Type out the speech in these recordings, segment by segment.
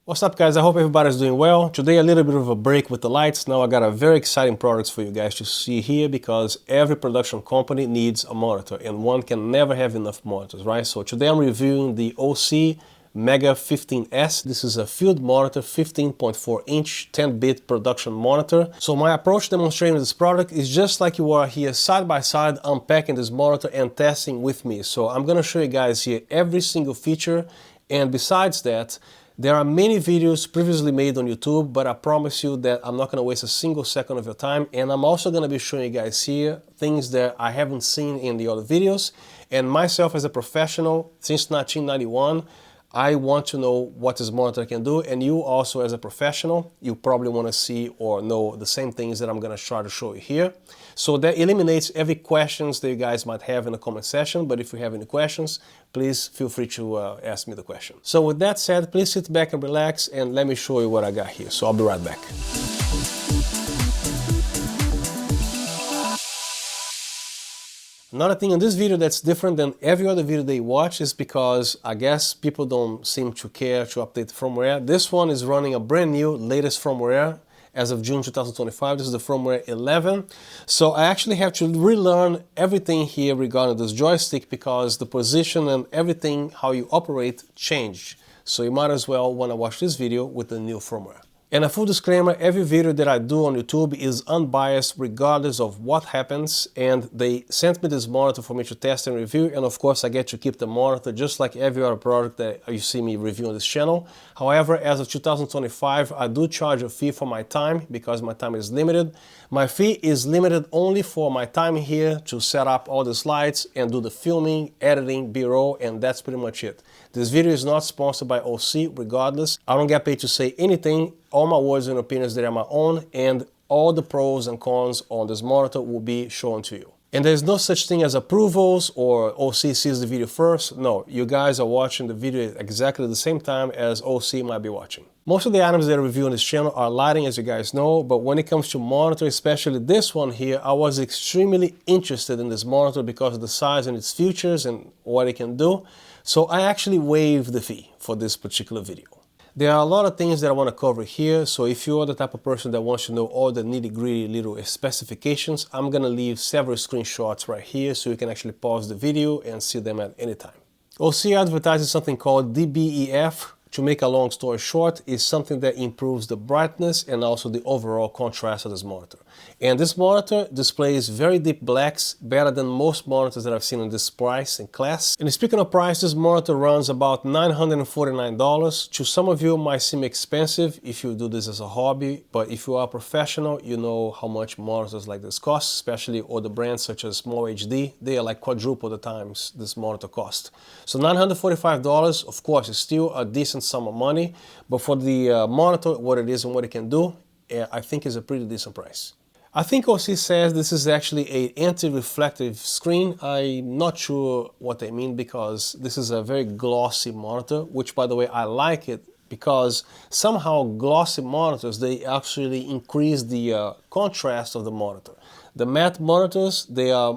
What's up guys, I hope everybody's doing well. Today a little bit of a break with the lights. Now I got a very exciting product for you guys to see here because every production company needs a monitor and one can never have enough monitors, right? So today I'm reviewing the OSEE Mega 15S. This is a field monitor, 15.4 inch, 10-bit production monitor. So my approach demonstrating this product is just like you are here side by side unpacking this monitor and testing with me. So I'm gonna show you guys here every single feature, and besides that, there are many videos previously made on YouTube, but I promise you that I'm not going to waste a single second of your time. And I'm also going to be showing you guys here things that I haven't seen in the other videos. And myself as a professional, since 1991, I want to know what this monitor can do. And you also as a professional, you probably want to see or know the same things that I'm going to try to show you here. So that eliminates every questions that you guys might have in the comment section. But if you have any questions, please feel free to ask me the question. So with that said, please sit back and relax and let me show you what I got here. So I'll be right back. Another thing in this video that's different than every other video they watch is because I guess people don't seem to care to update the firmware. This one is running a brand new latest firmware as of June 2025. This is the firmware 11. So I actually have to relearn everything here regarding this joystick because the position and everything, how you operate, changed. So you might as well want to watch this video with the new firmware. And a full disclaimer, every video that I do on YouTube is unbiased regardless of what happens, and they sent me this monitor for me to test and review, and of course I get to keep the monitor just like every other product that you see me review on this channel. However, as of 2025, I do charge a fee for my time because my time is limited. My fee is limited only for my time here to set up all the slides and do the filming, editing, B-roll, and that's pretty much it. This video is not sponsored by OSEE regardless. I don't get paid to say anything. All my words and opinions, they are my own, and all the pros and cons on this monitor will be shown to you. And there's no such thing as approvals or OSEE sees the video first. No, you guys are watching the video at exactly the same time as OSEE might be watching. Most of the items that I review on this channel are lighting, as you guys know, but when it comes to monitor, especially this one here, I was extremely interested in this monitor because of the size and its features and what it can do. So I actually waived the fee for this particular video. There are a lot of things that I want to cover here, so if you're the type of person that wants to know all the nitty-gritty little specifications, I'm going to leave several screenshots right here so you can actually pause the video and see them at any time. OSEE advertises something called DBEF. To make a long story short, is something that improves the brightness and also the overall contrast of this monitor. And this monitor displays very deep blacks, better than most monitors that I've seen in this price and class. And speaking of price, this monitor runs about $949. To some of you, it might seem expensive if you do this as a hobby, but if you are a professional, you know how much monitors like this cost, especially other brands such as Small HD. They are like quadruple the times this monitor cost. So $945, of course, is still a decent sum of money, but for the monitor, what it is and what it can do, I think is a pretty decent price. I think OSEE says this is actually an anti-reflective screen. I'm not sure what they mean because this is a very glossy monitor, which by the way, I like it because somehow glossy monitors, they actually increase the contrast of the monitor. The matte monitors, they're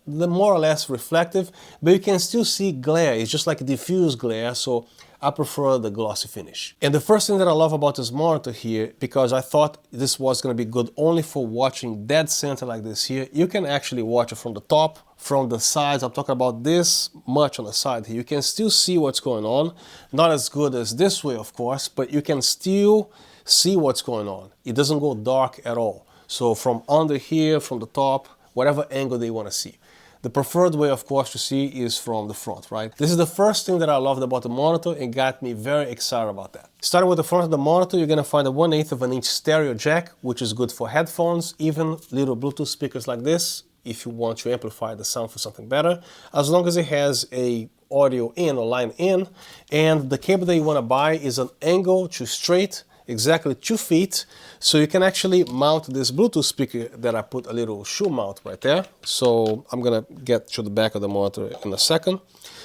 more or less reflective, but you can still see glare. It's just like diffuse glare, so I prefer the glossy finish. And the first thing that I love about this monitor here, because I thought this was going to be good only for watching dead center like this here, you can actually watch it from the top, from the sides. I'm talking about this much on the side here. You can still see what's going on. Not as good as this way, of course, but you can still see what's going on. It doesn't go dark at all. So from under here, from the top, whatever angle they want to see. The preferred way, of course, to see is from the front, right? This is the first thing that I loved about the monitor and got me very excited about that. Starting with the front of the monitor, you're gonna find a 1/8 of an inch stereo jack, which is good for headphones, even little Bluetooth speakers like this, if you want to amplify the sound for something better, as long as it has a audio in or line in. And the cable that you wanna buy is an angle to straight, exactly 2 feet, so you can actually mount this Bluetooth speaker that I put a little shoe mount right there. So I'm gonna get to the back of the monitor in a second.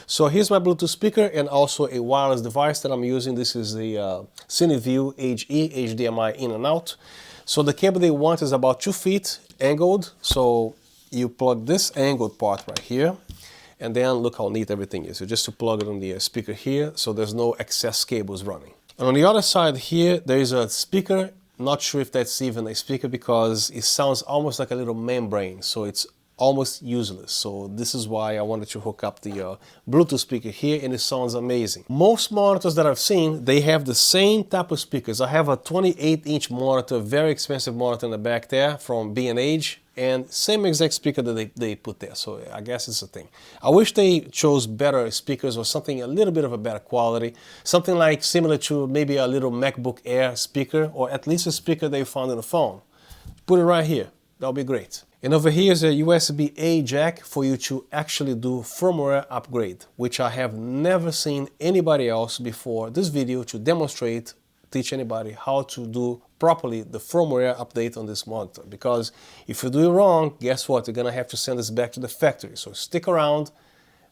So here's my Bluetooth speaker and also a wireless device that I'm using. This is the Cine HE HDMI in and out. So the cable they want is about 2 feet angled. So you plug this angled part right here, and then look how neat everything is. So just to plug it on the speaker here, so there's no excess cables running. And on the other side here, there is a speaker. Not sure if that's even a speaker because it sounds almost like a little membrane, so it's almost useless. So this is why I wanted to hook up the Bluetooth speaker here, and it sounds amazing. Most monitors that I've seen, they have the same type of speakers. I have a 28-inch monitor, very expensive monitor in the back there from B&H, and same exact speaker that they put there. So I guess it's a thing. I wish they chose better speakers or something a little bit of a better quality. Something like similar to maybe a little MacBook Air speaker, or at least a speaker they found in the phone. Put it right here. That'll be great. And over here is a USB-A jack for you to actually do firmware upgrade, which I have never seen anybody else before this video to demonstrate, teach anybody how to do properly the firmware update on this monitor. Because if you do it wrong, guess what? You're gonna have to send this back to the factory. So stick around.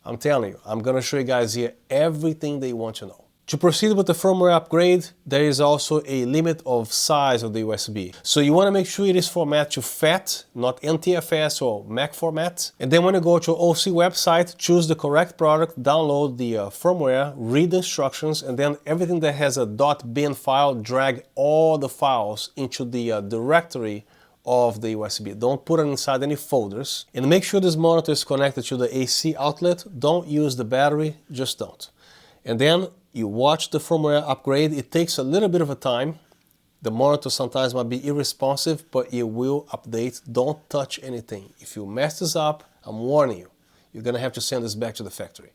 I'm telling you, I'm gonna show you guys here everything they want to know. To proceed with the firmware upgrade, there is also a limit of size of the USB. So you want to make sure it is format to FAT, not NTFS or Mac format. And then when you go to OSEE website, choose the correct product, download the firmware, read the instructions, and then everything that has a .bin file, drag all the files into the directory of the USB. Don't put it inside any folders. And make sure this monitor is connected to the AC outlet. Don't use the battery, just don't. And then you watch the firmware upgrade. It takes a little bit of a time. The monitor sometimes might be irresponsive, but it will update. Don't touch anything. If you mess this up, I'm warning you, you're gonna have to send this back to the factory.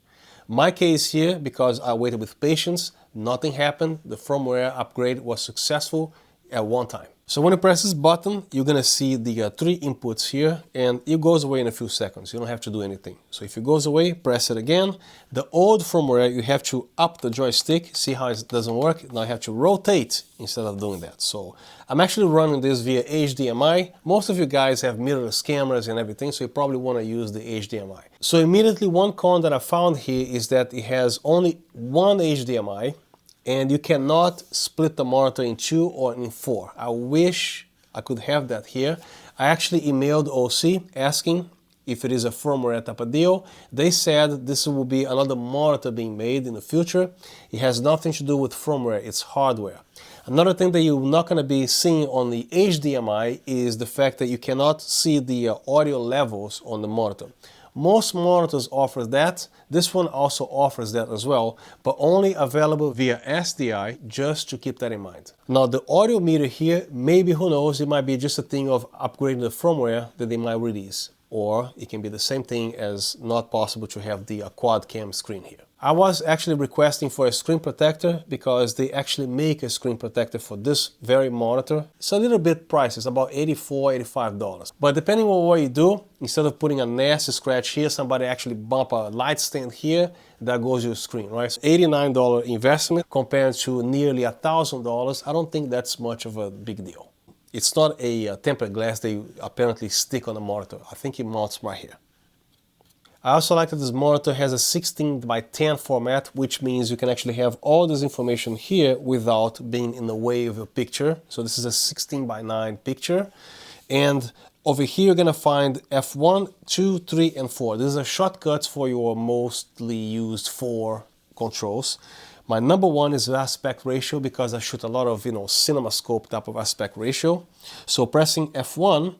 My case here, because I waited with patience, nothing happened. The firmware upgrade was successful at one time. So when you press this button, you're gonna see the 3 inputs here, and it goes away in a few seconds. You don't have to do anything. So if it goes away, press it again. The old firmware, you have to up the joystick. See how it doesn't work? Now I have to rotate instead of doing that. So I'm actually running this via HDMI. Most of you guys have mirrorless cameras and everything, so you probably want to use the HDMI. So immediately one con that I found here is that it has only one HDMI, and you cannot split the monitor in 2 or in 4. I wish I could have that here. I actually emailed OSEE asking if it is a firmware type of deal. They said this will be another monitor being made in the future. It has nothing to do with firmware, it's hardware. Another thing that you're not going to be seeing on the HDMI is the fact that you cannot see the audio levels on the monitor. Most monitors offer that. This one also offers that as well, but only available via SDI, just to keep that in mind. Now the audio meter here, maybe, who knows, it might be just a thing of upgrading the firmware that they might release. Or it can be the same thing as not possible to have the quad cam screen here. I was actually requesting for a screen protector because they actually make a screen protector for this very monitor. It's a little bit pricey, it's about $84, $85. But depending on what you do, instead of putting a nasty scratch here, somebody actually bump a light stand here, that goes your screen, right? So $89 investment compared to nearly $1,000. I don't think that's much of a big deal. It's not a tempered glass they apparently stick on the monitor. I think it mounts right here. I also like that this monitor has a 16:10 format, which means you can actually have all this information here without being in the way of your picture. So this is a 16:9 picture. And over here you're gonna find F1, 2, 3, and 4. These are shortcuts for your mostly used 4 controls. My number 1 is aspect ratio because I shoot a lot of, CinemaScope type of aspect ratio. So pressing F1,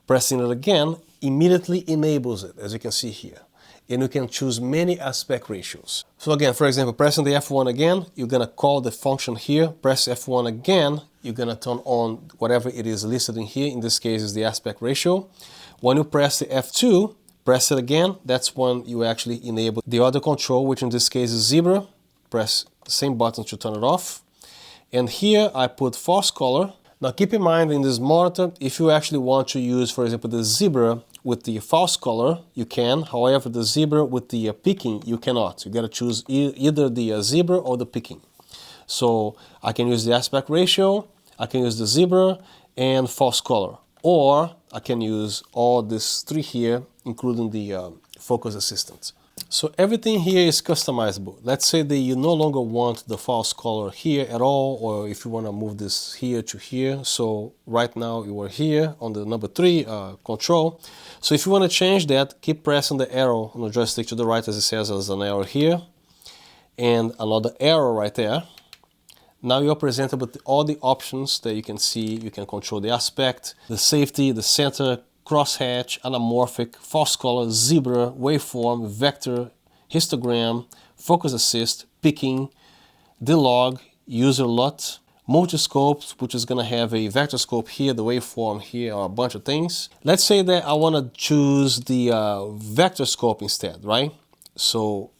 pressing it again, immediately enables it, as you can see here. And you can choose many aspect ratios. So again, for example, pressing the F1 again, you're gonna call the function here. Press F1 again, you're gonna turn on whatever it is listed in here. In this case, is the aspect ratio. When you press the F2, press it again. That's when you actually enable the other control, which in this case is zebra. Press the same button to turn it off. And here I put false color. Now keep in mind in this monitor, if you actually want to use, for example, the zebra with the false color, you can. However, the zebra with the picking, you cannot. You gotta choose either the zebra or the picking. So I can use the aspect ratio, I can use the zebra and false color. Or I can use all these 3 here, including the focus assistant. So everything here is customizable. Let's say that you no longer want the false color here at all, or if you want to move this here to here. So right now you are here on the number 3 control. So if you want to change that, keep pressing the arrow on the joystick to the right, as it says, there's an arrow here and another arrow right there. Now you're presented with all the options that you can see. You can control the aspect, the safety, the center, crosshatch, anamorphic, false color, zebra, waveform, vector, histogram, focus assist, picking, D-log, user LUT, multiscope, which is going to have a vector scope here, the waveform here, or a bunch of things. Let's say that I want to choose the vector scope instead, right? So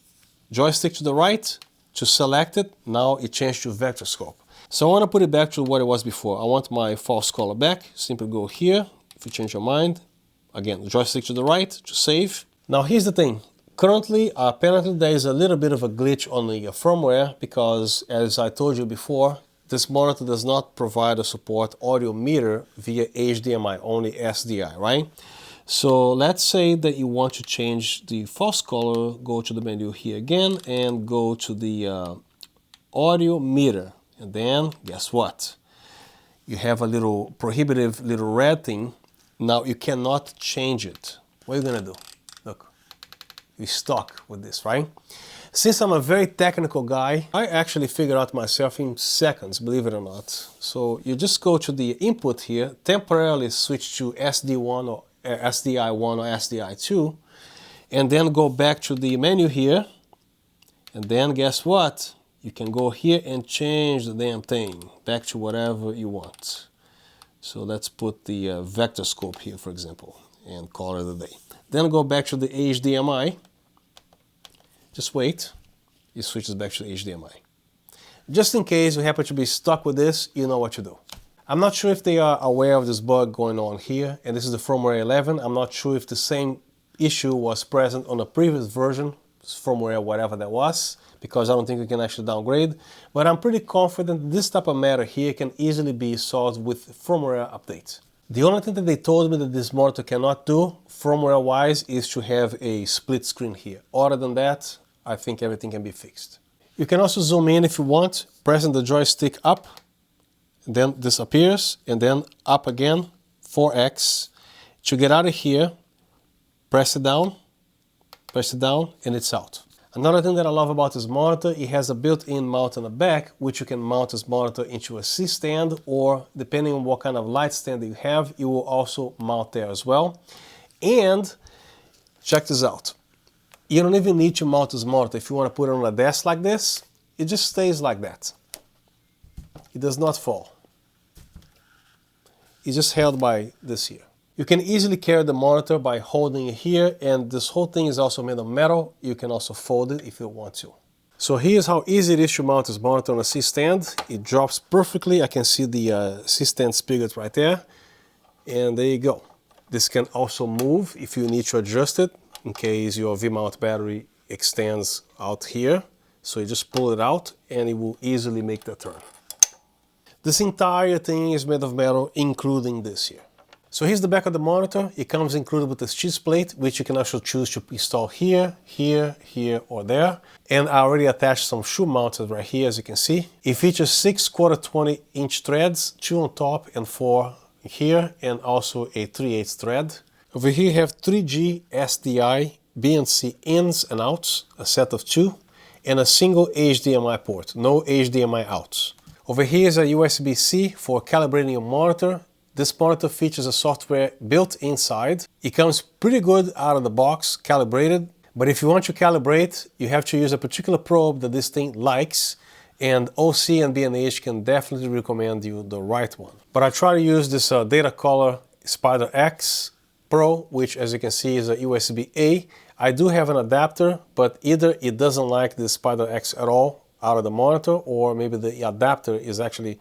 joystick to the right to select it. Now it changed to vector scope. So I want to put it back to what it was before. I want my false color back. Simply go here. If you change your mind, again, joystick to the right to save. Now here's the thing. Currently, apparently there is a little bit of a glitch on the firmware because, as I told you before, this monitor does not provide or support audio meter via HDMI, only SDI, right? So let's say that you want to change the false color, go to the menu here again and go to the audio meter. And then guess what? You have a little prohibitive little red thing. Now you cannot change it. What are you gonna do? Look, you're stuck with this, right? Since I'm a very technical guy, I actually figured out myself in seconds, believe it or not. So you just go to the input here, temporarily switch to SD1 or SDI1 or SDI2, and then go back to the menu here, and then guess what? You can go here and change the damn thing back to whatever you want. So let's put the vector scope here, for example, and call it a day. Then go back to the HDMI. Just wait, it switches back to the HDMI. Just in case you happen to be stuck with this, you know what to do. I'm not sure if they are aware of this bug going on here, and this is the firmware 11. I'm not sure if the same issue was present on a previous version, firmware whatever that was, because I don't think we can actually downgrade. But I'm pretty confident this type of matter here can easily be solved with firmware updates. The only thing that they told me that this monitor cannot do, firmware-wise, is to have a split screen here. Other than that, I think everything can be fixed. You can also zoom in if you want, pressing the joystick up, then this appears, and then up again, 4x. To get out of here, press it down, and it's out. Another thing that I love about this monitor, it has a built-in mount on the back, which you can mount this monitor into a C-stand, or depending on what kind of light stand that you have, you will also mount there as well. And check this out. You don't even need to mount this monitor. If you want to put it on a desk like this, it just stays like that. It does not fall. It's just held by this here. You can easily carry the monitor by holding it here, and this whole thing is also made of metal. You can also fold it if you want to. So here's how easy it is to mount this monitor on a C-stand. It drops perfectly. I can see the C-stand spigot right there. And there you go. This can also move if you need to adjust it in case your V-mount battery extends out here. So you just pull it out and it will easily make the turn. This entire thing is made of metal, including this here. So here's the back of the monitor. It comes included with this cheese plate, which you can also choose to install here, here, here, or there. And I already attached some shoe mounts right here, as you can see. It features 6 1/4-20-inch threads, 2 on top and 4 here, and also a 3/8 thread. Over here you have 3G SDI BNC ins and outs, a set of 2, and a single HDMI port, no HDMI outs. Over here is a USB-C for calibrating your monitor. This monitor features a software built inside. It comes pretty good out of the box, calibrated, but if you want to calibrate, you have to use a particular probe that this thing likes, and OSEE and B&H can definitely recommend you the right one. But I try to use this Datacolor Spider X Pro, which as you can see is a USB-A. I do have an adapter, but either it doesn't like the Spider X at all out of the monitor, or maybe the adapter is actually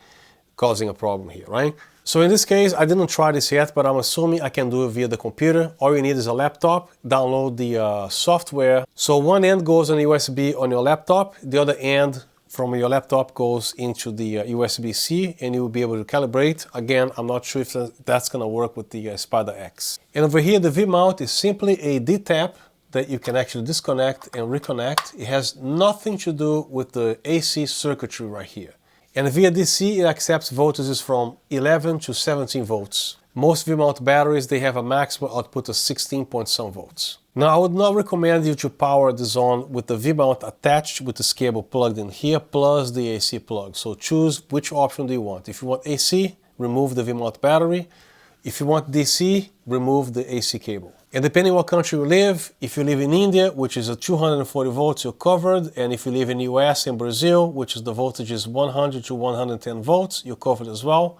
causing a problem here, right? So in this case, I didn't try this yet, but I'm assuming I can do it via the computer. All you need is a laptop, download the software. So one end goes on USB on your laptop, the other end from your laptop goes into the USB-C, and you will be able to calibrate. Again, I'm not sure if that's gonna work with the Spider X. And over here, the V-mount is simply a D-tap that you can actually disconnect and reconnect. It has nothing to do with the AC circuitry right here. And via DC, it accepts voltages from 11 to 17 volts. Most V-mount batteries, they have a maximum output of 16 point some volts. Now, I would not recommend you to power this on with the V-mount attached with this cable plugged in here plus the AC plug. So choose which option do you want. If you want AC, remove the V-mount battery. If you want DC, remove the AC cable. And depending on what country you live, if you live in India, which is a 240 volts, you're covered. And if you live in the US and Brazil, which is the voltage is 100 to 110 volts, you're covered as well.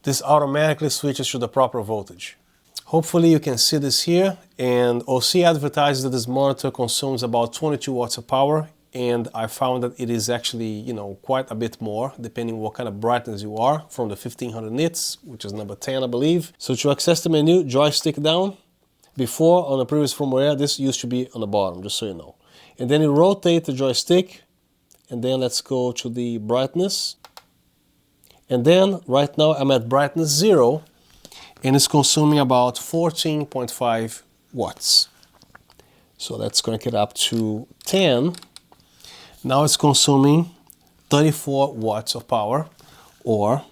This automatically switches to the proper voltage. Hopefully you can see this here, and OSEE advertises that this monitor consumes about 22 watts of power, and I found that it is actually, quite a bit more, depending on what kind of brightness you are, from the 1500 nits, which is number 10, I believe. So to access the menu, joystick down. Before, on the previous firmware, this used to be on the bottom, just so you know. And then you rotate the joystick, and then let's go to the brightness. And then, right now, I'm at brightness 0, and it's consuming about 14.5 watts. So let's crank it up to 10. Now it's consuming 34 watts of power, or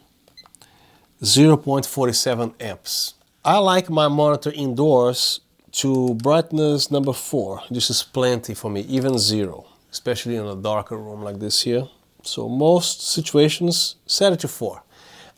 0.47 amps. I like my monitor indoors to brightness number 4. This is plenty for me, even 0, especially in a darker room like this here. So most situations, set it to 4.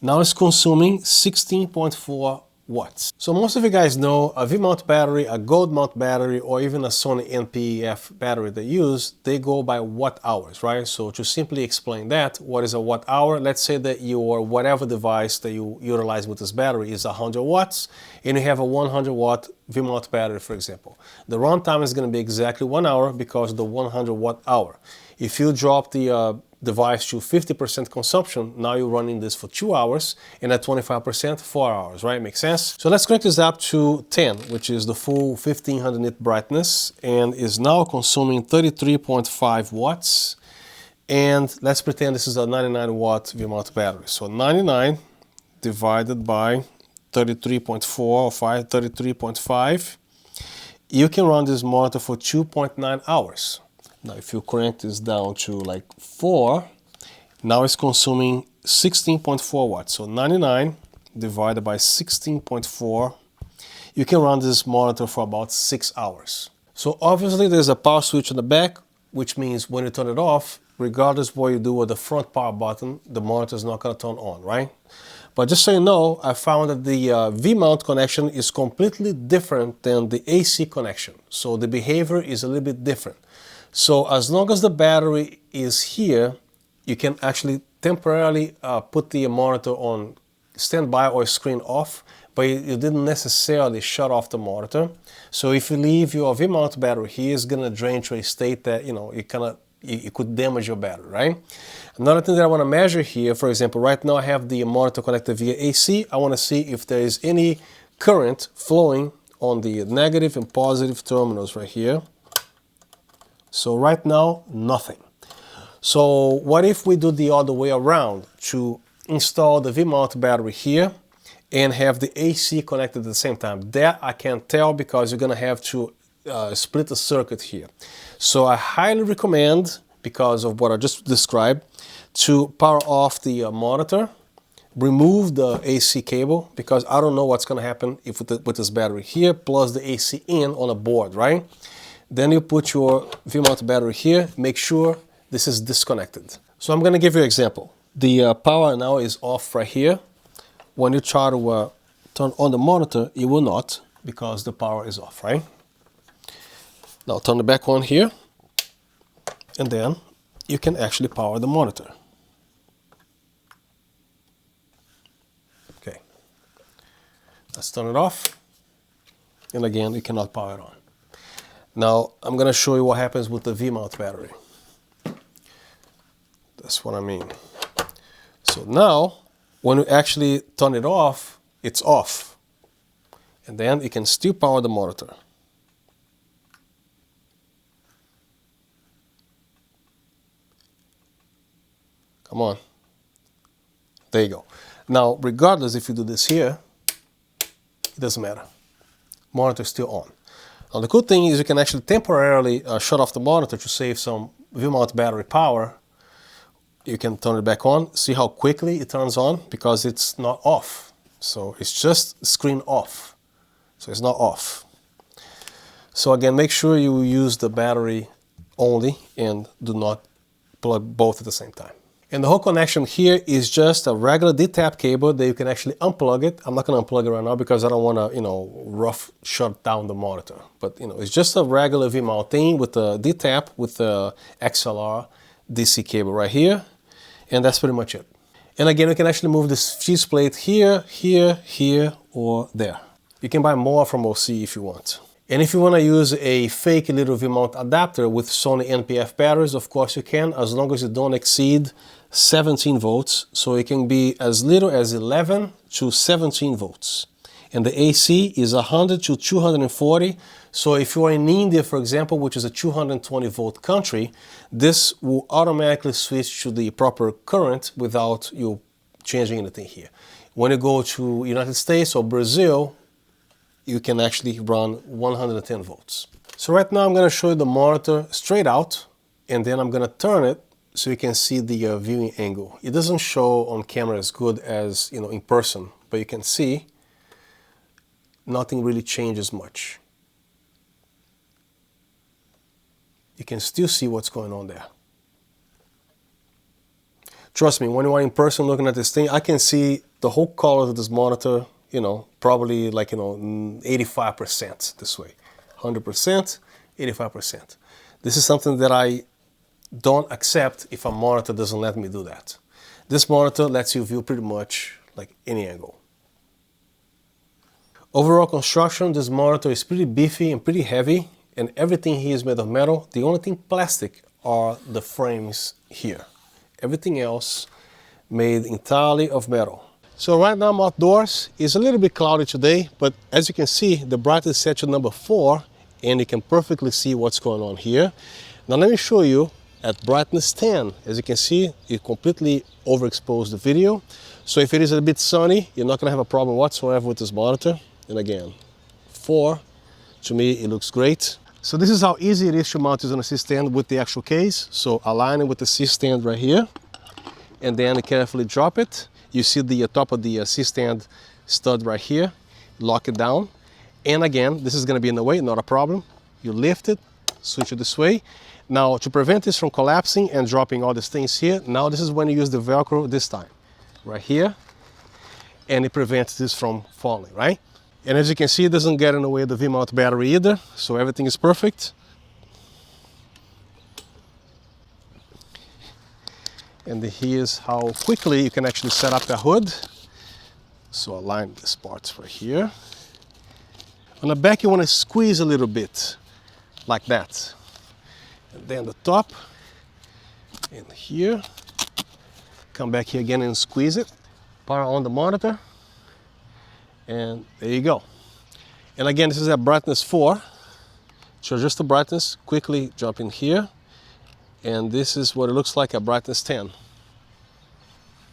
Now it's consuming 16.4 watts. So most of you guys know a V-mount battery, a gold mount battery, or even a Sony NPF battery they go by watt hours, right? So to simply explain that, what is a watt hour? Let's say that your whatever device that you utilize with this battery is 100 watts, and you have a 100 watt V-mount battery, for example. The runtime is going to be exactly 1 hour because of the 100 watt hour. If you drop the device to 50% consumption, now you're running this for 2 hours, and at 25%, 4 hours, right? Makes sense? So let's crank this up to 10, which is the full 1500 nit brightness, and is now consuming 33.5 watts. And let's pretend this is a 99 watt V-mount battery. So 99 divided by 33.4 or 33.5, you can run this monitor for 2.9 hours. Now if you crank this down to like 4, now it's consuming 16.4 watts. So 99 divided by 16.4, you can run this monitor for about 6 hours. So obviously there's a power switch on the back, which means when you turn it off, regardless what you do with the front power button, the monitor is not going to turn on, right? But just so you know, I found that the V-mount connection is completely different than the AC connection. So the behavior is a little bit different. So as long as the battery is here, you can actually temporarily put the monitor on standby or screen off, but you didn't necessarily shut off the monitor. So if you leave your V-mount battery here, it's going to drain to a state that, it could damage your battery, right? Another thing that I want to measure here, for example, right now I have the monitor connected via AC. I want to see if there is any current flowing on the negative and positive terminals right here. So right now, nothing. So what if we do the other way around, to install the V-mount battery here and have the AC connected at the same time? That I can't tell because you're going to have to split the circuit here. So I highly recommend, because of what I just described, to power off the monitor, remove the AC cable, because I don't know what's going to happen if with this battery here, plus the AC in on a board, right? Then you put your V-mount battery here, make sure this is disconnected. So I'm going to give you an example. The power now is off right here. When you try to turn on the monitor, it will not, because the power is off, right? Now turn it back on here, and then you can actually power the monitor. Okay, let's turn it off, and again, you cannot power it on. Now, I'm going to show you what happens with the V-mount battery. That's what I mean. So now, when you actually turn it off, it's off. And then you can still power the monitor. Come on. There you go. Now, regardless if you do this here, it doesn't matter. Monitor is still on. Now the good thing is you can actually temporarily shut off the monitor to save some V-mount battery power. You can turn it back on. See how quickly it turns on, because it's not off. So it's just screen off. So it's not off. So again, make sure you use the battery only and do not plug both at the same time. And the whole connection here is just a regular D-tap cable that you can actually unplug it. I'm not going to unplug it right now because I don't want to, rough shut down the monitor. But, it's just a regular V-mount thing with a D-tap with the XLR DC cable right here. And that's pretty much it. And again, you can actually move this cheese plate here, here, here, or there. You can buy more from OSEE if you want. And if you want to use a fake little V-mount adapter with Sony NPF batteries, of course you can, as long as you don't exceed 17 volts. So it can be as little as 11 to 17 volts. And the AC is 100 to 240. So if you are in India, for example, which is a 220 volt country, this will automatically switch to the proper current without you changing anything here. When you go to United States or Brazil, you can actually run 110 volts. So right now I'm going to show you the monitor straight out, and then I'm going to turn it so you can see the viewing angle. It doesn't show on camera as good as in person, but you can see nothing really changes much. You can still see what's going on there. Trust me, when you are in person looking at this thing, I can see the whole color of this monitor, probably like, 85% this way. 100%, 85%. This is something that I don't accept if a monitor doesn't let me do that. This monitor lets you view pretty much like any angle. Overall construction, this monitor is pretty beefy and pretty heavy, and everything here is made of metal. The only thing plastic are the frames here. Everything else made entirely of metal. So right now I'm outdoors. It's a little bit cloudy today, but as you can see, the brightness is set to number 4, and you can perfectly see what's going on here. Now let me show you at brightness 10. As you can see, it completely overexposed the video. So if it is a bit sunny, you're not gonna have a problem whatsoever with this monitor. And again, 4, to me, it looks great. So this is how easy it is to mount this on a C-stand with the actual case. So align it with the C-stand right here, and then carefully drop it. You see the top of the C-stand stud right here. Lock it down. And again, this is gonna be in the way, not a problem. You lift it, switch it this way. Now, to prevent this from collapsing and dropping all these things here, now this is when you use the Velcro this time, right here, and it prevents this from falling, right? And as you can see, it doesn't get in the way of the V-mount battery either, so everything is perfect. And here's how quickly you can actually set up the hood. So align these parts right here. On the back, you want to squeeze a little bit, like that. And then the top, and here. Come back here again and squeeze it. Power on the monitor. And there you go. And again, this is at brightness 4. So adjust the brightness, quickly jump in here. And this is what it looks like at brightness 10.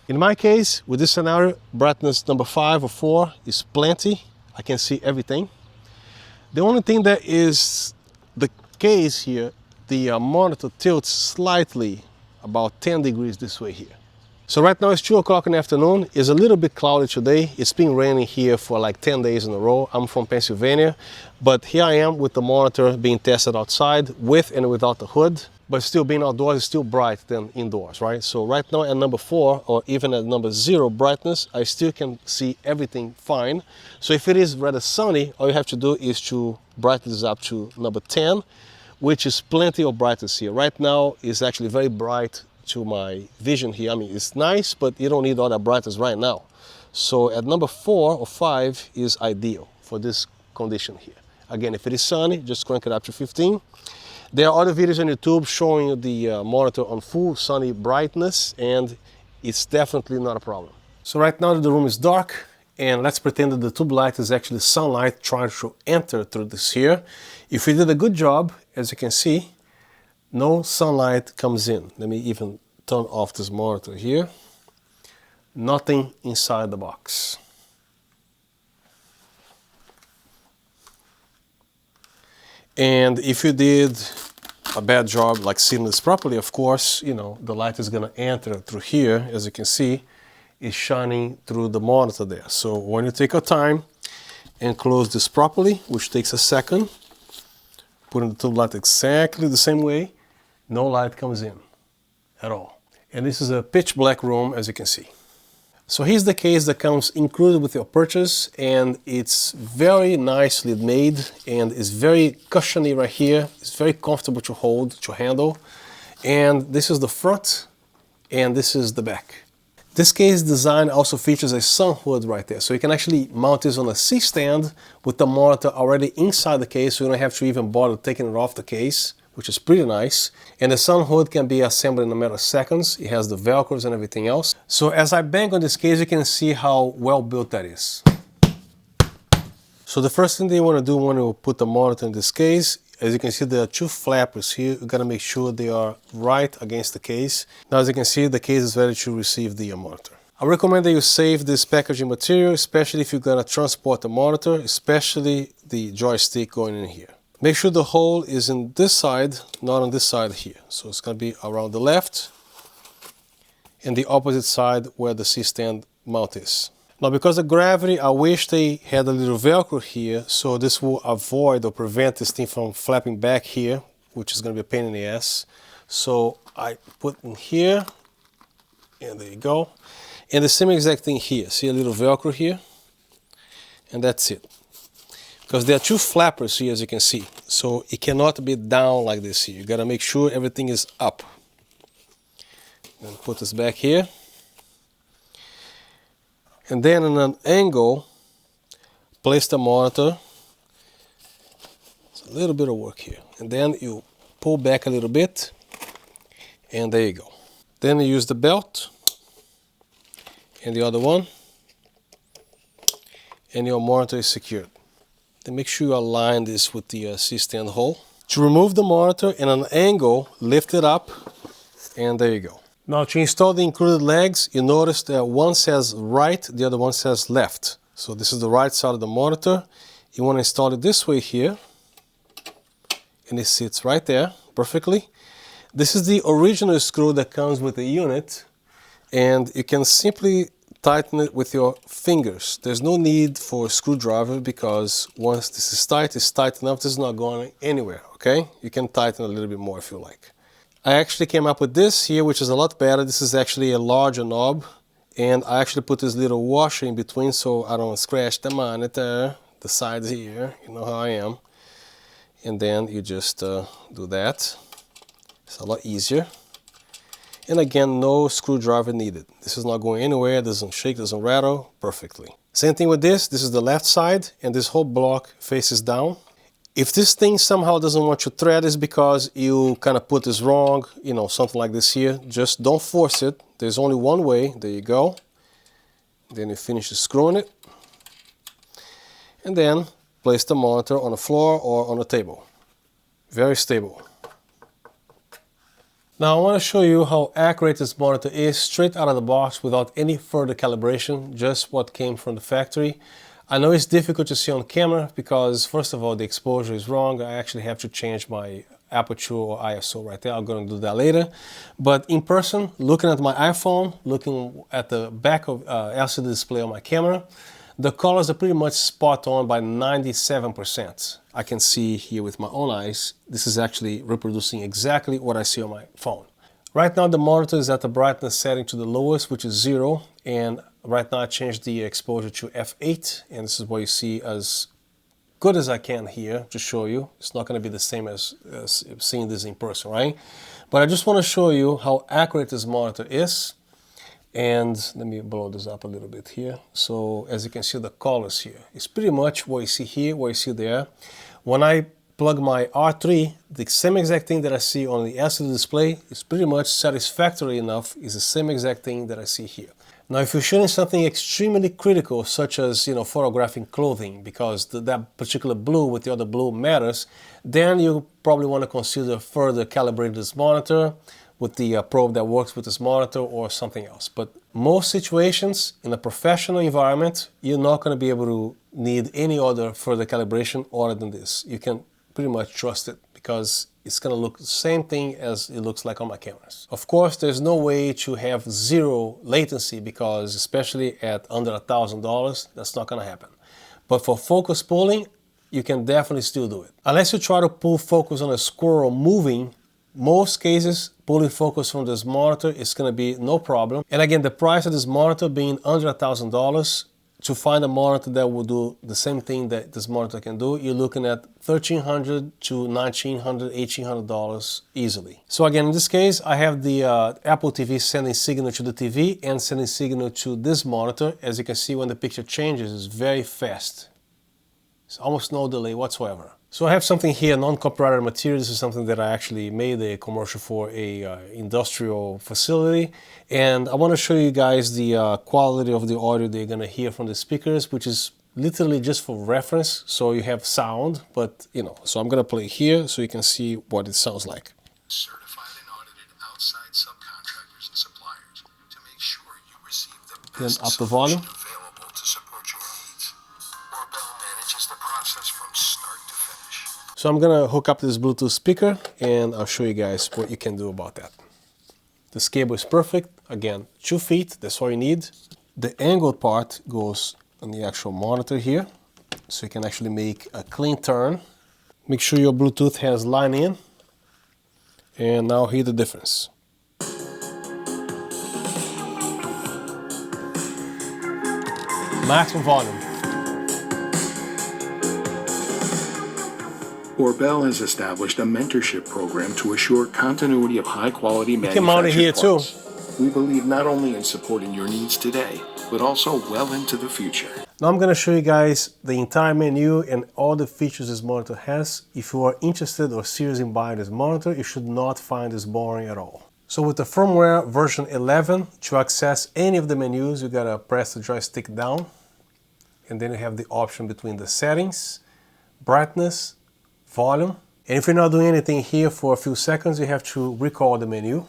In my case, with this scenario, brightness number 5 or 4 is plenty. I can see everything. The only thing that is the case here, the monitor tilts slightly about 10 degrees this way here. So right now it's 2 o'clock in the afternoon. It's a little bit cloudy today. It's been raining here for like 10 days in a row. I'm from Pennsylvania, but here I am with the monitor being tested outside with and without the hood, but still being outdoors is still bright than indoors, right? So right now at number 4 or even at number 0 brightness, I still can see everything fine. So if it is rather sunny, all you have to do is to brighten this up to number 10, which is plenty of brightness here. Right now it's actually very bright to my vision here. I mean, it's nice, but you don't need all that brightness right now. So at number 4 or 5 is ideal for this condition here. Again, if it is sunny, just crank it up to 15. There are other videos on YouTube showing you the monitor on full sunny brightness, and it's definitely not a problem. So right now the room is dark, and let's pretend that the tube light is actually sunlight trying to enter through this here. If we did a good job, as you can see, no sunlight comes in. Let me even turn off this monitor here. Nothing inside the box. And if you did a bad job like sealing this properly, of course, the light is gonna enter through here. As you can see, it's shining through the monitor there. So when you take your time and close this properly, which takes a second, Putting the tube light exactly the same way, no light comes in at all. And this is a pitch black room, as you can see. So here's the case that comes included with your purchase, and it's very nicely made and it's very cushiony right here. It's very comfortable to hold, to handle. And this is the front and this is the back. This case design also features a sun hood right there, so you can actually mount this on a C-stand with the monitor already inside the case, so you don't have to even bother taking it off the case, which is pretty nice. And the sun hood can be assembled in a matter of seconds. It has the velcros and everything else. So as I bang on this case, you can see how well built that is. So the first thing that you want to do when you put the monitor in this case, as you can see, there are two flappers here. You gotta make sure they are right against the case. Now, as you can see, the case is ready to receive the monitor. I recommend that you save this packaging material, especially if you're gonna transport the monitor, especially the joystick going in here. Make sure the hole is in this side, not on this side here. So it's gonna be around the left and the opposite side where the C-stand mount is. Now, because of gravity, I wish they had a little Velcro here, so this will avoid or prevent this thing from flapping back here, which is going to be a pain in the ass. So I put in here, and there you go. And the same exact thing here. See a little Velcro here? And that's it. Because there are two flappers here, as you can see. So it cannot be down like this here. You got to make sure everything is up. And put this back here. And then in an angle, place the monitor. It's a little bit of work here. And then you pull back a little bit, and there you go. Then you use the belt, and the other one, and your monitor is secured. Then make sure you align this with the C-stand hole. To remove the monitor in an angle, lift it up, and there you go. Now, to install the included legs, you notice that one says right, the other one says left. So this is the right side of the monitor. You want to install it this way here, and it sits right there perfectly. This is the original screw that comes with the unit, and you can simply tighten it with your fingers. There's no need for a screwdriver because once this is tight, it's tight enough, this is not going anywhere, okay? You can tighten a little bit more if you like. I actually came up with this here, which is a lot better. This is actually a larger knob, and I actually put this little washer in between so I don't scratch the monitor, the sides here, you know how I am. And then you just do that. It's a lot easier. And again, no screwdriver needed. This is not going anywhere, doesn't shake, doesn't rattle, perfectly. Same thing with this. This is the left side, and this whole block faces down. If this thing somehow doesn't want to thread, it's because you kind of put this wrong, you know, something like this here. Just don't force it. There's only one way. There you go. Then you finish screwing it. And then place the monitor on the floor or on the table. Very stable. Now I want to show you how accurate this monitor is straight out of the box without any further calibration, just what came from the factory. I know it's difficult to see on camera because, first of all, the exposure is wrong. I actually have to change my aperture or ISO right there. I'm going to do that later. But in person, looking at my iPhone, looking at the back of LCD display on my camera, the colors are pretty much spot on by 97%. I can see here with my own eyes, this is actually reproducing exactly what I see on my phone. Right now the monitor is at the brightness setting to the lowest, which is 0, and right now I changed the exposure to f8, and this is what you see as good as I can here to show you. It's not going to be the same as seeing this in person, right? But I just want to show you how accurate this monitor is. And let me blow this up a little bit here. So as you can see, the colors here, it's pretty much what you see here, what you see there. When I plug my R3, the same exact thing that I see on the LCD display is pretty much satisfactory enough, is the same exact thing that I see here. Now, if you're shooting something extremely critical, such as, you know, photographing clothing, because that particular blue with the other blue matters, then you probably want to consider further calibrating this monitor with the probe that works with this monitor or something else. But most situations in a professional environment, you're not going to be able to need any other further calibration other than this. You can pretty much trust it because it's going to look the same thing as it looks like on my cameras. Of course, there's no way to have zero latency because especially at under $1,000, that's not going to happen. But for focus pulling, you can definitely still do it. Unless you try to pull focus on a squirrel moving, most cases pulling focus from this monitor is going to be no problem. And again, the price of this monitor being under $1,000, to find a monitor that will do the same thing that this monitor can do, you're looking at $1,300 to $1,900, $1,800 easily. So again, in this case, I have the Apple TV sending signal to the TV and sending signal to this monitor. As you can see, when the picture changes, it's very fast. It's almost no delay whatsoever. So I have something here, non-copyrighted material. This is something that I actually made a commercial for a industrial facility. And I want to show you guys the quality of the audio that you're going to hear from the speakers, which is literally just for reference. So you have sound, but you know, so I'm going to play here so you can see what it sounds like. Certified and audited outside subcontractors and suppliers to make sure you receive the best Then up the volume. available to support your needs. Orbell manages the process from start to finish. So I'm gonna hook up this Bluetooth speaker and I'll show you guys what you can do about that. This cable is perfect. Again, 2 feet, that's all you need. The angled part goes on the actual monitor here, so you can actually make a clean turn. Make sure your Bluetooth has line in, and now hear the difference. Maximum volume. Orbell has established a mentorship program to assure continuity of high-quality You can mount it here too. We believe not only in supporting your needs today, but also well into the future. Now I'm going to show you guys the entire menu and all the features this monitor has. If you are interested or serious in buying this monitor, you should not find this boring at all. So with the firmware version 11, to access any of the menus, you gotta press the joystick down, and then you have the option between the settings, brightness, volume. And if you're not doing anything here for a few seconds, you have to recall the menu.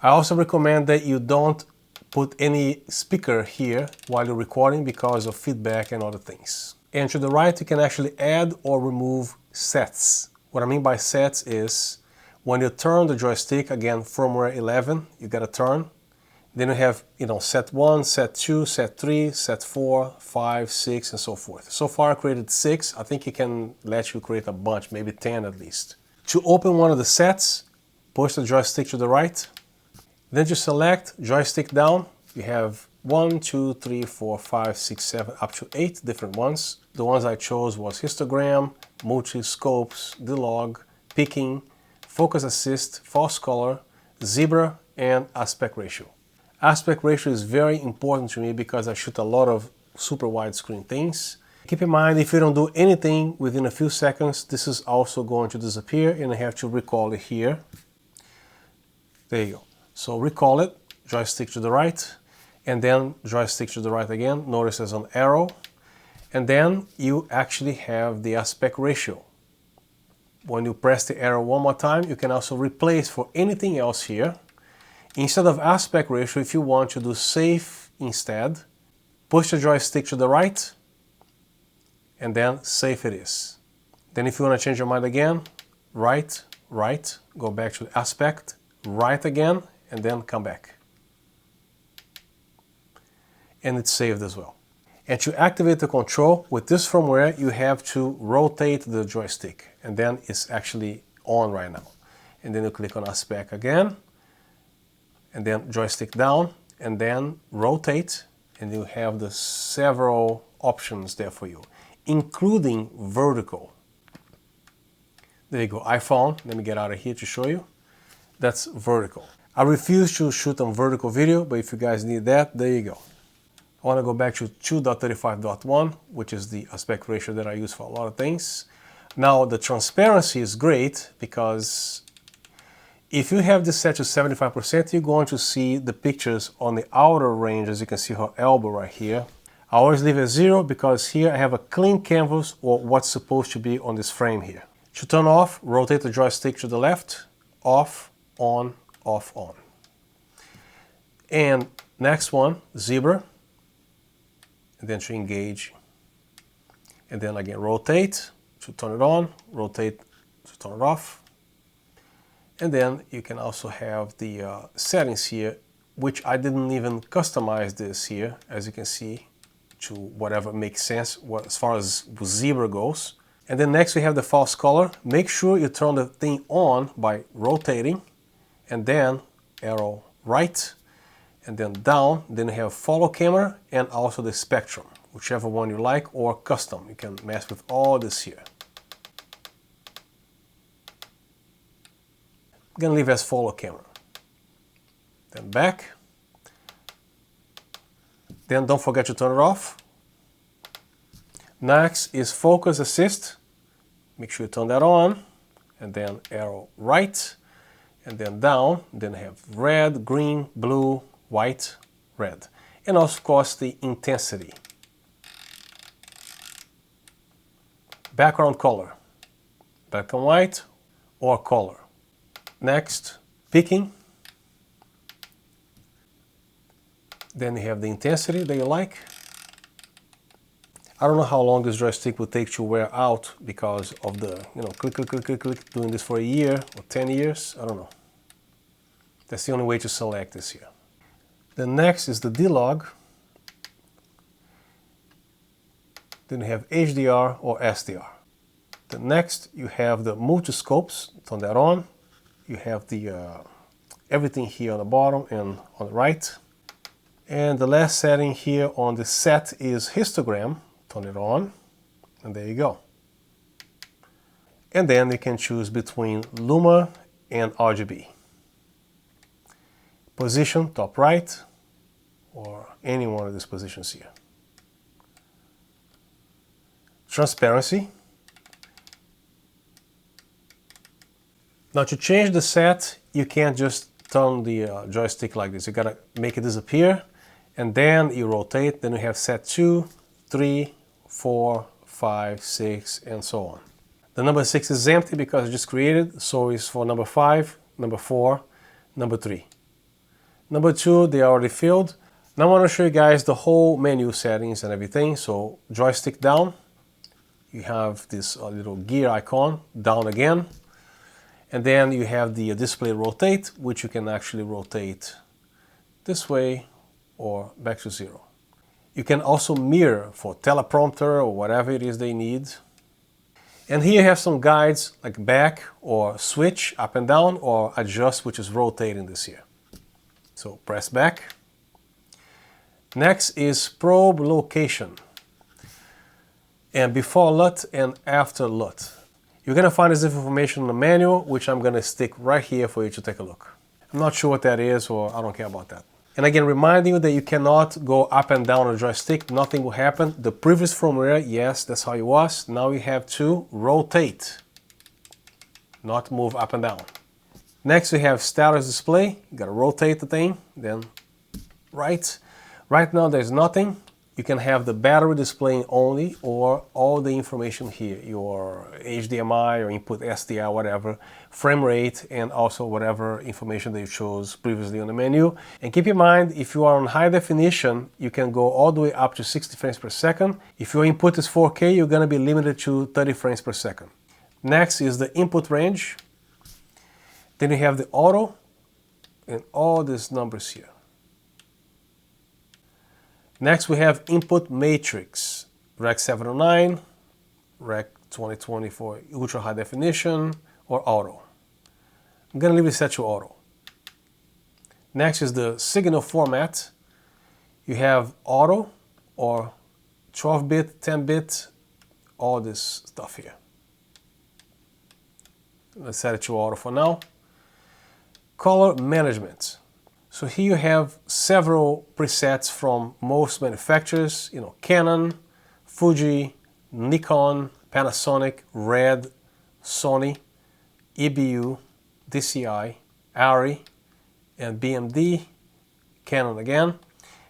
I also recommend that you don't put any speaker here while you're recording because of feedback and other things. And to the right, you can actually add or remove sets. What I mean by sets is when you turn the joystick, again, firmware 11, you gotta turn. Then you have, set 1, set 2, set 3, set 4, 5, 6, and so forth. So far I created 6. I think it can let you create a bunch, maybe 10 at least. To open one of the sets, push the joystick to the right. Then you select joystick down. You have 1, 2, 3, 4, 5, 6, 7, up to 8 different ones. The ones I chose was histogram, multi-scopes, D-log, picking, focus assist, false color, zebra, and aspect ratio. Aspect ratio is very important to me because I shoot a lot of super widescreen things. Keep in mind, if you don't do anything within a few seconds, this is also going to disappear and I have to recall it here. There you go. So recall it, joystick to the right, and then joystick to the right again. Notice there's an arrow. And then you actually have the aspect ratio. When you press the arrow one more time, you can also replace for anything else here. Instead of aspect ratio, if you want to do safe instead, push the joystick to the right, and then safe it is. Then if you want to change your mind again, right, right, go back to aspect, right again, and then come back. And it's saved as well. And to activate the control, with this firmware, you have to rotate the joystick, and then it's actually on right now. And then you click on aspect again, and then joystick down, and then rotate, and you have the several options there for you, including vertical. There you go, iPhone. Let me get out of here to show you. That's vertical. I refuse to shoot on vertical video, but if you guys need that, there you go. I want to go back to 2.35.1, which is the aspect ratio that I use for a lot of things. Now the transparency is great because if you have this set to 75%, you're going to see the pictures on the outer range, as you can see her elbow right here. I always leave it 0 because here I have a clean canvas or what's supposed to be on this frame here. To turn off, rotate the joystick to the left, off, on, off, on. And next one, zebra, and then to engage. And then again, rotate to turn it on, rotate to turn it off. And then you can also have the settings here, which I didn't even customize this here, as you can see. to whatever makes sense as far as zebra goes. And then next we have the false color. Make sure you turn the thing on by rotating, and then arrow right, and then down. Then you have follow camera and also the spectrum, whichever one you like, or custom. You can mess with all this here. I'm gonna leave as follow camera. Then back. Then don't forget to turn it off. Next is focus assist. Make sure you turn that on, and then arrow right, and then down. Then have red, green, blue, white, red. And also, of course, the intensity. Background color, black and white or color. Next, picking. Then you have the intensity that you like. I don't know how long this joystick will take to wear out because of the, click, click, click, click, click, doing this for a year or 10 years. I don't know. That's the only way to select this here. The next is the D-Log. Then you have HDR or SDR. The next you have the multi-scopes. Turn that on. You have the everything here on the bottom and on the right. And the last setting here on the set is histogram. Turn it on, and there you go. And then you can choose between Luma and RGB. Position, top right, or any one of these positions here. Transparency. Now to change the set, you can't just turn the joystick like this. You gotta make it disappear, and then you rotate. Then you have set 2, 3, 4, 5, 6, and so on. The number 6 is empty because I just created, so it's for number 5, number 4, number 3. Number 2, they are already filled. Now I want to show you guys the whole menu settings and everything. So joystick down, you have this little gear icon, down again. And then you have the display rotate, which you can actually rotate this way or back to 0. You can also mirror for teleprompter or whatever it is they need. And here you have some guides like back or switch up and down or adjust, which is rotating this here. So press back. Next is probe location. And before LUT and after LUT. You're gonna find this information in the manual, which I'm gonna stick right here for you to take a look. I'm not sure what that is, or I don't care about that. And again, reminding you that you cannot go up and down on a joystick, nothing will happen. The previous firmware, yes, that's how it was. Now you have to rotate, not move up and down. Next we have status display. You gotta rotate the thing, then right. Right now there's nothing. You can have the battery displaying only, or all the information here, your HDMI or input SDI, whatever, frame rate, and also whatever information that you chose previously on the menu. And keep in mind, if you are on high definition, you can go all the way up to 60 frames per second. If your input is 4K, you're gonna be limited to 30 frames per second. Next is the input range. Then you have the auto and all these numbers here. Next we have input matrix, Rec 709, Rec 2020 for ultra high definition, or auto. I'm gonna leave it set to auto. Next is the signal format. You have auto or 12-bit, 10-bit, all this stuff here. Let's set it to auto for now. Color management. So here you have several presets from most manufacturers, Canon, Fuji, Nikon, Panasonic, Red, Sony, EBU, DCI, ARRI, and BMD, Canon again.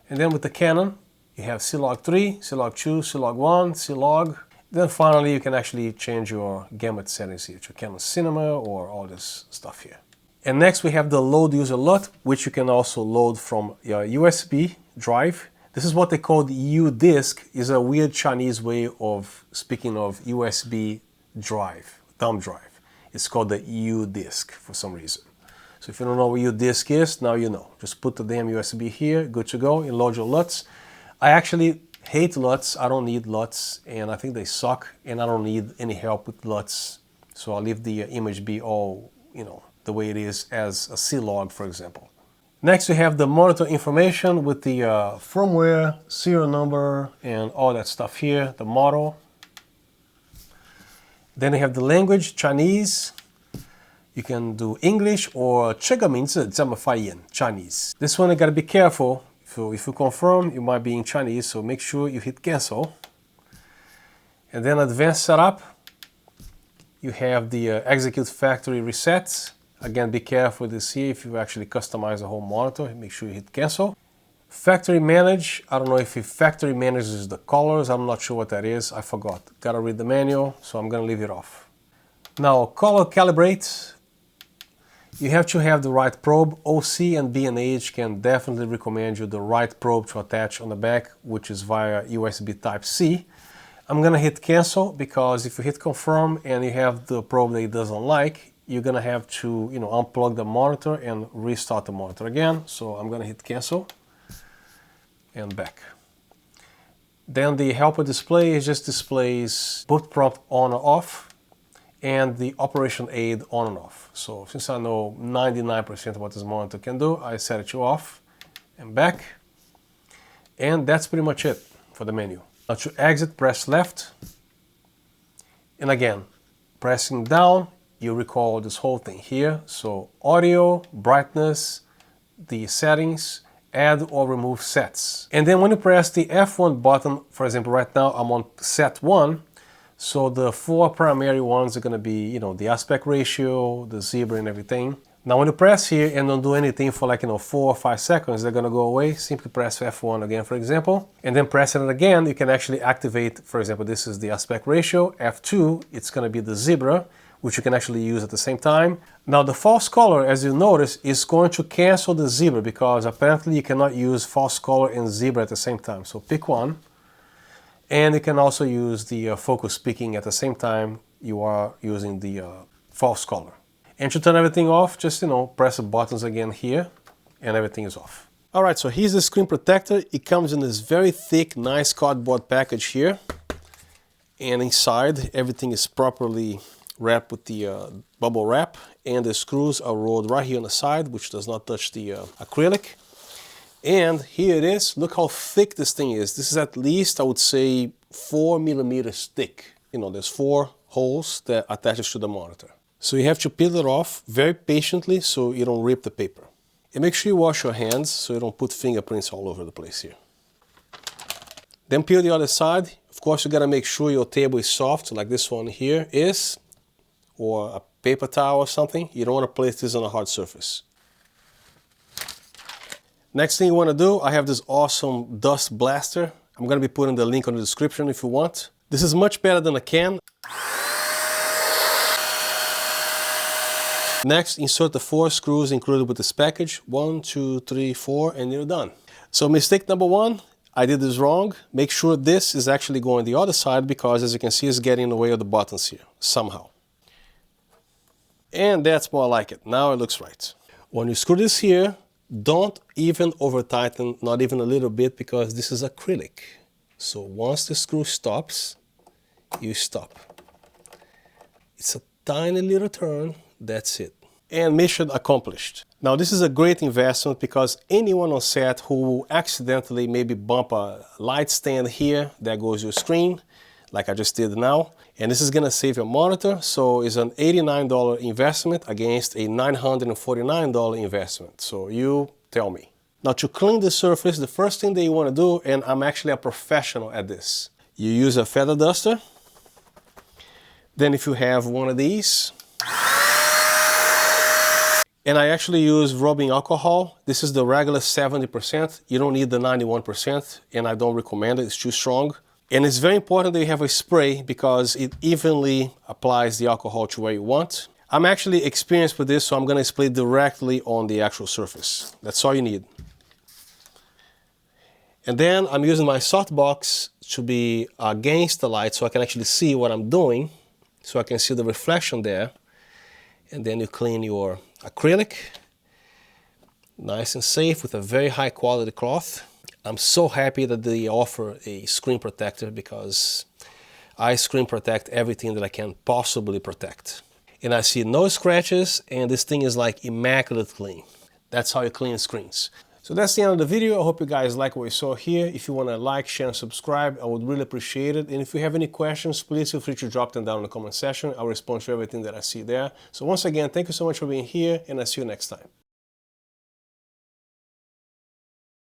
And then with the Canon, you have C-Log 3, C-Log 2, C-Log 1, C-Log. Then finally you can actually change your gamut settings here to Canon Cinema or all this stuff here. And next we have the load user LUT, which you can also load from your USB drive. This is what they call the U-Disk, is a weird Chinese way of speaking of USB drive, thumb drive. It's called the U-Disk for some reason. So if you don't know what U-Disk is, now you know. Just put the damn USB here, good to go, and load your LUTs. I actually Hate LUTs, I don't need LUTs, and I think they suck, and I don't need any help with LUTs. So I'll leave the image be all, the way it is as a C log, for example. Next, we have the monitor information with the firmware, serial number, and all that stuff here, the model. Then we have the language, Chinese. You can do English or 这个名字怎么发音 Chinese. This one you gotta be careful. If you confirm, you might be in Chinese, so make sure you hit cancel. And then advanced setup. You have the execute factory resets. Again, be careful this here if you actually customize the whole monitor. Make sure you hit cancel. Factory manage. I don't know if factory manages the colors. I'm not sure what that is. I forgot. Gotta read the manual, so I'm gonna leave it off. Now, color calibrate. You have to have the right probe. OSEE and B&H can definitely recommend you the right probe to attach on the back, which is via USB Type-C. I'm gonna hit cancel because if you hit confirm and you have the probe that it doesn't like, you're gonna have to unplug the monitor and restart the monitor again. So I'm gonna hit cancel and back. Then the helper display just displays boot prompt on or off and the operation aid on and off. So since I know 99% of what this monitor can do, I set it to off and back. And that's pretty much it for the menu. Now to exit, press left. And again, pressing down, you recall this whole thing here. So audio, brightness, the settings, add or remove sets. And then when you press the F1 button, for example, right now I'm on set 1. So the 4 primary ones are gonna be, the aspect ratio, the zebra and everything. Now when you press here and don't do anything for 4 or 5 seconds, they're gonna go away. Simply press F1 again, for example. And then pressing it again, you can actually activate, for example, this is the aspect ratio. F2, it's gonna be the zebra, which you can actually use at the same time. Now the false color, as you notice, is going to cancel the zebra because apparently you cannot use false color and zebra at the same time. So pick one. And you can also use the focus peaking at the same time you are using the false color. And to turn everything off, just press the buttons again here and everything is off. All right, so here's the screen protector. It comes in this very thick, nice cardboard package here. And inside, everything is properly wrapped with the bubble wrap. And the screws are rolled right here on the side, which does not touch the acrylic. And here it is. Look how thick this thing is. This is at least, I would say, 4 millimeters thick. There's 4 holes that attaches to the monitor. So you have to peel it off very patiently so you don't rip the paper. And make sure you wash your hands so you don't put fingerprints all over the place here. Then peel the other side. Of course, you gotta make sure your table is soft, like this one here is, or a paper towel or something. You don't wanna place this on a hard surface. Next thing you wanna do, I have this awesome dust blaster. I'm gonna be putting the link on the description if you want. This is much better than a can. Next, insert the 4 screws included with this package. 1, 2, 3, 4, and you're done. So mistake number 1, I did this wrong. Make sure this is actually going the other side because as you can see, it's getting in the way of the buttons here, somehow. And that's more like it. Now it looks right. When you screw this here, don't even over tighten, not even a little bit, because this is acrylic. So once the screw stops, you stop. It's a tiny little turn. That's it. And mission accomplished. Now this is a great investment because anyone on set who accidentally maybe bump a light stand here, there goes your screen, like I just did now. And this is gonna save your monitor, so it's an $89 investment against a $949 investment. So you tell me. Now to clean the surface, the first thing that you wanna do, and I'm actually a professional at this, you use a feather duster. Then if you have one of these, and I actually use rubbing alcohol. This is the regular 70%. You don't need the 91%, and I don't recommend it. It's too strong. And it's very important that you have a spray because it evenly applies the alcohol to where you want. I'm actually experienced with this, so I'm gonna spray directly on the actual surface. That's all you need. And then I'm using my softbox to be against the light so I can actually see what I'm doing, so I can see the reflection there. And then you clean your acrylic, nice and safe with a very high quality cloth. I'm so happy that they offer a screen protector because I screen protect everything that I can possibly protect. And I see no scratches, and this thing is like immaculate clean. That's how you clean screens. So that's the end of the video. I hope you guys like what you saw here. If you want to like, share, and subscribe, I would really appreciate it. And if you have any questions, please feel free to drop them down in the comment section. I'll respond to everything that I see there. So once again, thank you so much for being here, and I'll see you next time.